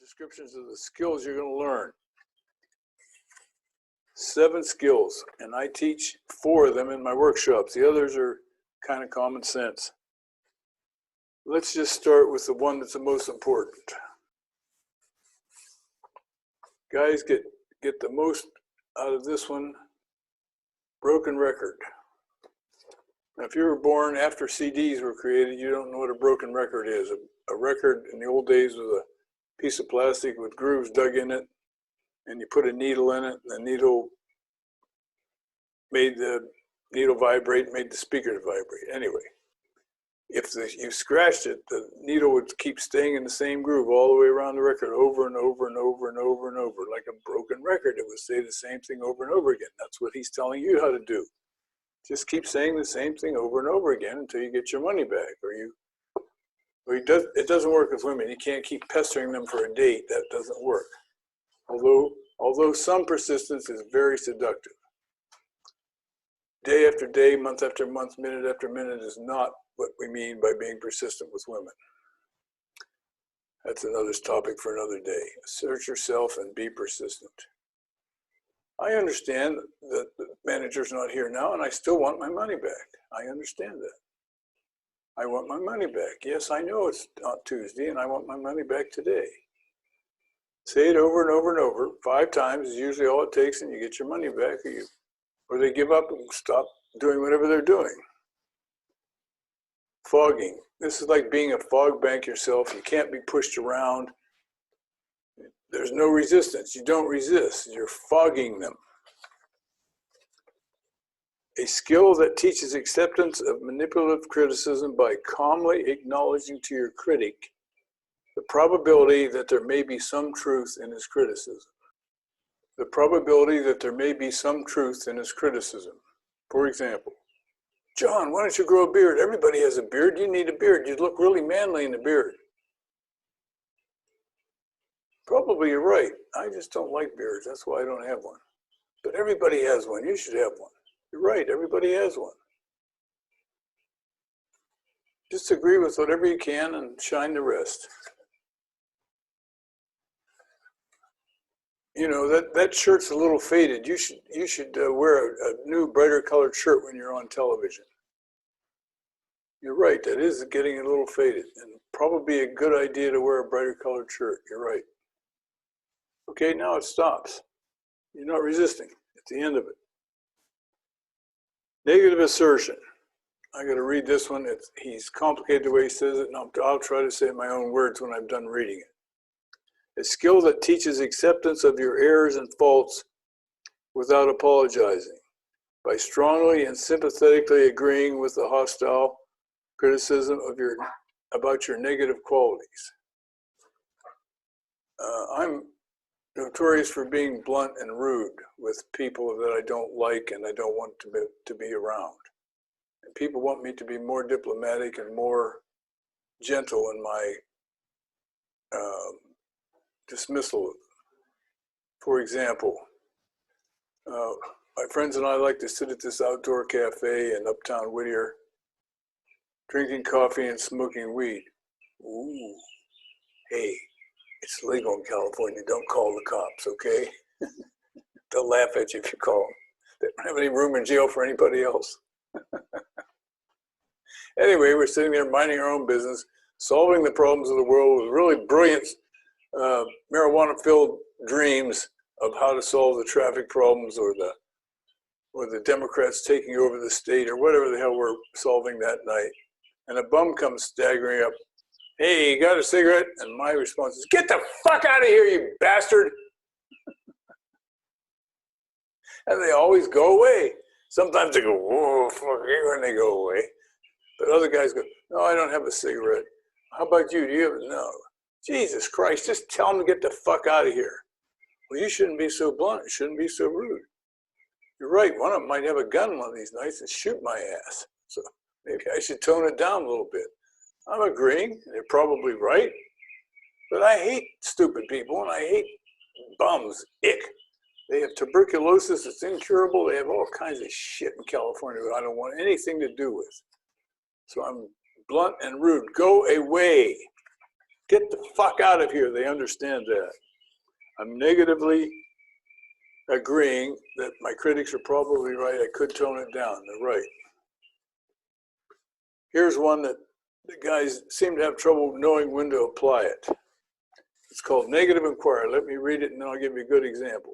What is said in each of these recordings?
descriptions of the skills you're going to learn. 7 skills, and I teach 4 of them in my workshops. The others are kind of common sense. Let's just start with the one that's the most important. Guys, get the most out of this one. Broken record. Now, if you were born after CDs were created, you don't know what a broken record is. A record in the old days was a piece of plastic with grooves dug in it, and you put a needle in it, and the needle made the needle vibrate, made the speakers vibrate. Anyway, if you scratched it, the needle would keep staying in the same groove all the way around the record over and over and over and over and over, like a broken record. It would say the same thing over and over again. That's what he's telling you how to do. Just keep saying the same thing over and over again until you get your money back. It doesn't work with women. You can't keep pestering them for a date. That doesn't work. Although some persistence is very seductive. Day after day, month after month, minute after minute is not what we mean by being persistent with women. That's another topic for another day. Assert yourself and be persistent. I understand that the manager's not here now, and I still want my money back. I understand that. I want my money back. Yes, I know it's not Tuesday, and I want my money back today. Say it over and over and over. 5 times is usually all it takes, and you get your money back, or they give up and stop doing whatever they're doing. Fogging. This is like being a fog bank yourself. You can't be pushed around. There's no resistance. You don't resist. You're fogging them. A skill that teaches acceptance of manipulative criticism by calmly acknowledging to your critic the probability that there may be some truth in his criticism. The probability that there may be some truth in his criticism. For example, John, why don't you grow a beard? Everybody has a beard. You need a beard. You'd look really manly in a beard. Probably you're right. I just don't like beards. That's why I don't have one. But everybody has one. You should have one. You're right. Everybody has one. Just agree with whatever you can and shine the rest. You know, that shirt's a little faded. You should wear a new, brighter colored shirt when you're on television. You're right. That is getting a little faded. And probably a good idea to wear a brighter colored shirt. You're right. Okay, now it stops. You're not resisting. It's the end of it. Negative assertion. I got to read this one. He's complicated the way he says it, and I'll try to say it in my own words when I'm done reading it. A skill that teaches acceptance of your errors and faults without apologizing, by strongly and sympathetically agreeing with the hostile criticism about your negative qualities. I'm notorious for being blunt and rude with people that I don't like and I don't want to be around. And people want me to be more diplomatic and more gentle in my dismissal of them. For example, my friends and I like to sit at this outdoor cafe in Uptown Whittier, drinking coffee and smoking weed. Ooh, hey, it's legal in California. Don't call the cops, okay? They'll laugh at you if you call them. They don't have any room in jail for anybody else. Anyway, we're sitting there minding our own business, solving the problems of the world with really brilliant marijuana-filled dreams of how to solve the traffic problems or the Democrats taking over the state or whatever the hell we're solving that night. And a bum comes staggering up. Hey, you got a cigarette? And my response is, get the fuck out of here, you bastard. And they always go away. Sometimes they go, whoa, fuck you, and they go away. But other guys go, no, I don't have a cigarette. How about you? Do you have it? No. Jesus Christ, just tell them to get the fuck out of here. Well, you shouldn't be so blunt. You shouldn't be so rude. You're right. One of them might have a gun one of these nights and shoot my ass. So maybe I should tone it down a little bit. I'm agreeing. They're probably right. But I hate stupid people and I hate bums. Ick. They have tuberculosis. It's incurable. They have all kinds of shit in California that I don't want anything to do with. So I'm blunt and rude. Go away. Get the fuck out of here. They understand that. I'm negatively agreeing that my critics are probably right. I could tone it down. They're right. Here's one that the guys seem to have trouble knowing when to apply it. It's called negative inquiry. Let me read it and then I'll give you a good example.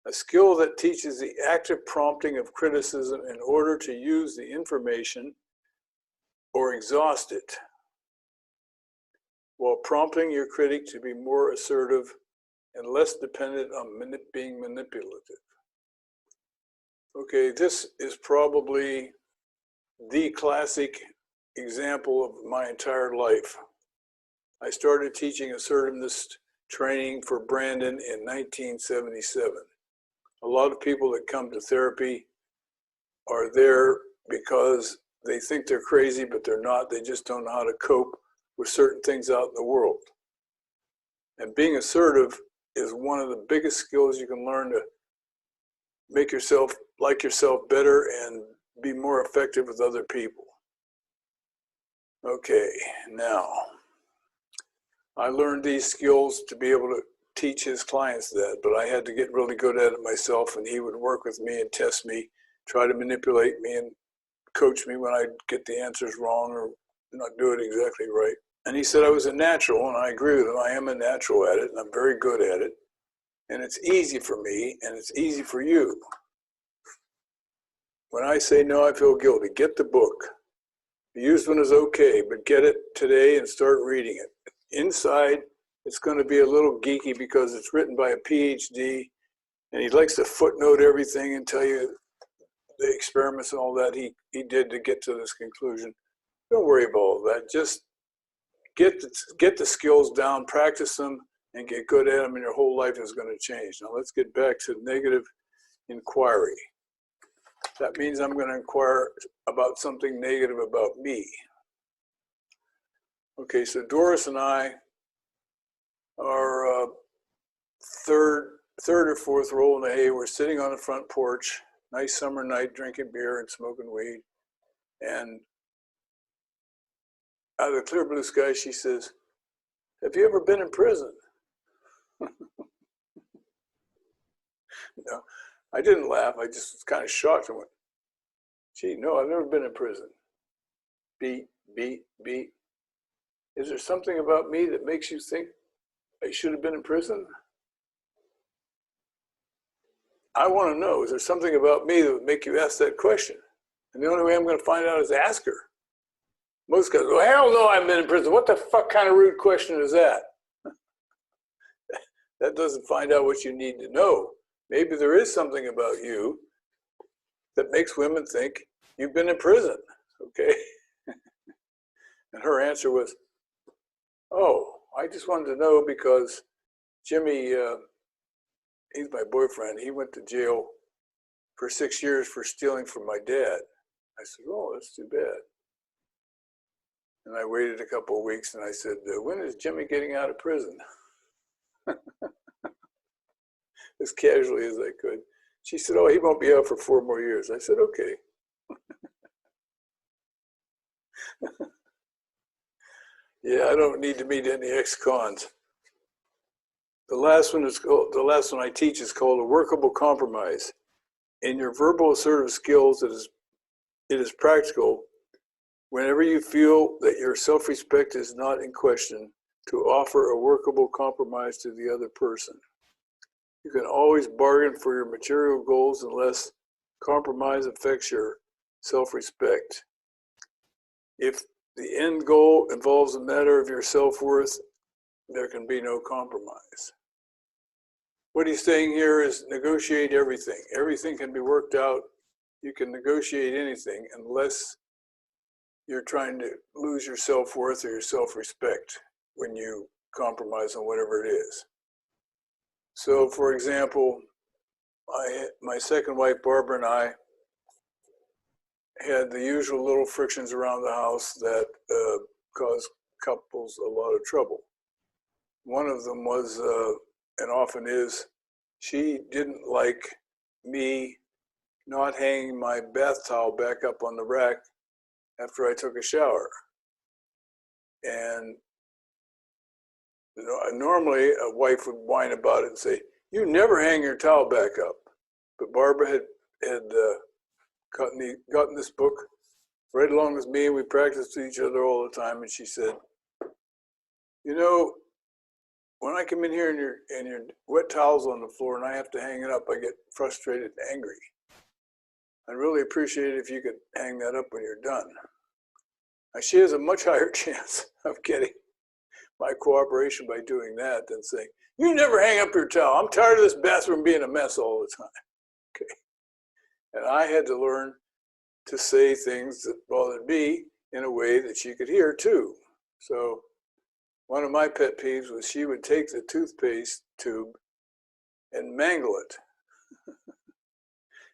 A skill that teaches the active prompting of criticism in order to use the information or exhaust it, while prompting your critic to be more assertive and less dependent on being manipulative. Okay, this is probably the classic example of my entire life. I started teaching assertiveness training for Brandon in 1977. A lot of people that come to therapy are there because they think they're crazy, but they're not. They just don't know how to cope with certain things out in the world. And being assertive is one of the biggest skills you can learn to make yourself like yourself better and be more effective with other people. Okay, now, I learned these skills to be able to teach his clients that, but I had to get really good at it myself, and he would work with me and test me, try to manipulate me and coach me when I get the answers wrong or not do it exactly right. And he said I was a natural, and I agree with him. I am a natural at it, and I'm very good at it. And it's easy for me, and it's easy for you. When I say no, I feel guilty, get the book. The used one is okay, but get it today and start reading it. Inside, it's going to be a little geeky because it's written by a PhD, and he likes to footnote everything and tell you the experiments and all that he did to get to this conclusion. Don't worry about all that. Just get the skills down, practice them, and get good at them, and your whole life is going to change. Now let's get back to negative inquiry. That means I'm going to inquire about something negative about me. Okay, so Doris and I are third or fourth roll in the hay. We're sitting on the front porch, nice summer night, drinking beer and smoking weed. And out of the clear blue sky, she says, "Have you ever been in prison?" No, I didn't laugh. I just was kind of shocked and went, "Gee, no, I've never been in prison." Beat, beat, beat. Is there something about me that makes you think I should have been in prison? I want to know, is there something about me that would make you ask that question? And the only way I'm going to find out is ask her. Most guys go, hell no, I haven't been in prison. What the fuck kind of rude question is that? That doesn't find out what you need to know. Maybe there is something about you that makes women think you've been in prison, okay? And her answer was, oh, I just wanted to know because Jimmy, he's my boyfriend, he went to jail for 6 years for stealing from my dad. I said, oh, that's too bad. And I waited a couple of weeks and I said, when is Jimmy getting out of prison? As casually as I could. She said, oh, he won't be out for 4 more years. I said, okay. Yeah, I don't need to meet any ex-cons. The last one I teach is called a workable compromise. In your verbal assertive skills, it is practical whenever you feel that your self-respect is not in question to offer a workable compromise to the other person. You can always bargain for your material goals unless compromise affects your self-respect. If the end goal involves a matter of your self-worth, there can be no compromise. What he's saying here is negotiate everything. Everything can be worked out. You can negotiate anything unless you're trying to lose your self-worth or your self-respect when you compromise on whatever it is. So, for example, my second wife, Barbara, and I had the usual little frictions around the house that cause couples a lot of trouble. One of them was, and often is, she didn't like me not hanging my bath towel back up on the rack after I took a shower. And Normally, a wife would whine about it and say, "You never hang your towel back up." But Barbara had gotten this book right along with me, and we practiced with each other all the time. And she said, "You know, when I come in here and your wet towel's on the floor and I have to hang it up, I get frustrated and angry. I'd really appreciate it if you could hang that up when you're done." Now, she has a much higher chance of getting my cooperation by doing that than saying, "You never hang up your towel. I'm tired of this bathroom being a mess all the time." Okay. And I had to learn to say things that bothered me in a way that she could hear too. So one of my pet peeves was she would take the toothpaste tube and mangle it.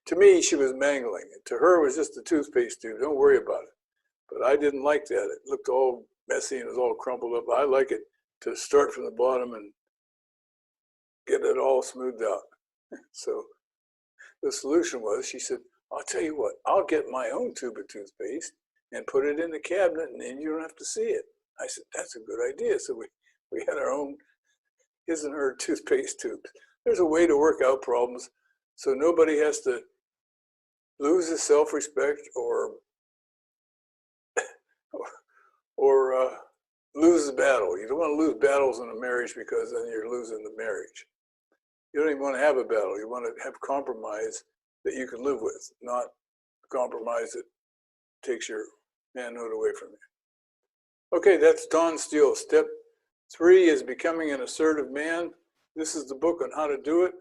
To me, she was mangling it. To her, it was just a toothpaste tube. Don't worry about it. But I didn't like that. It looked all messy and it was all crumpled up. I like it to start from the bottom and get it all smoothed out. So the solution was, she said, "I'll tell you what, I'll get my own tube of toothpaste and put it in the cabinet and then you don't have to see it." I said, "That's a good idea." So we had our own his and her toothpaste tubes. There's a way to work out problems so nobody has to lose his self-respect or lose the battle. You don't want to lose battles in a marriage because then you're losing the marriage. You don't even want to have a battle. You want to have compromise that you can live with, not compromise that takes your manhood away from you. Okay, that's Don Steele. Step 3 is becoming an assertive man. This is the book on how to do it.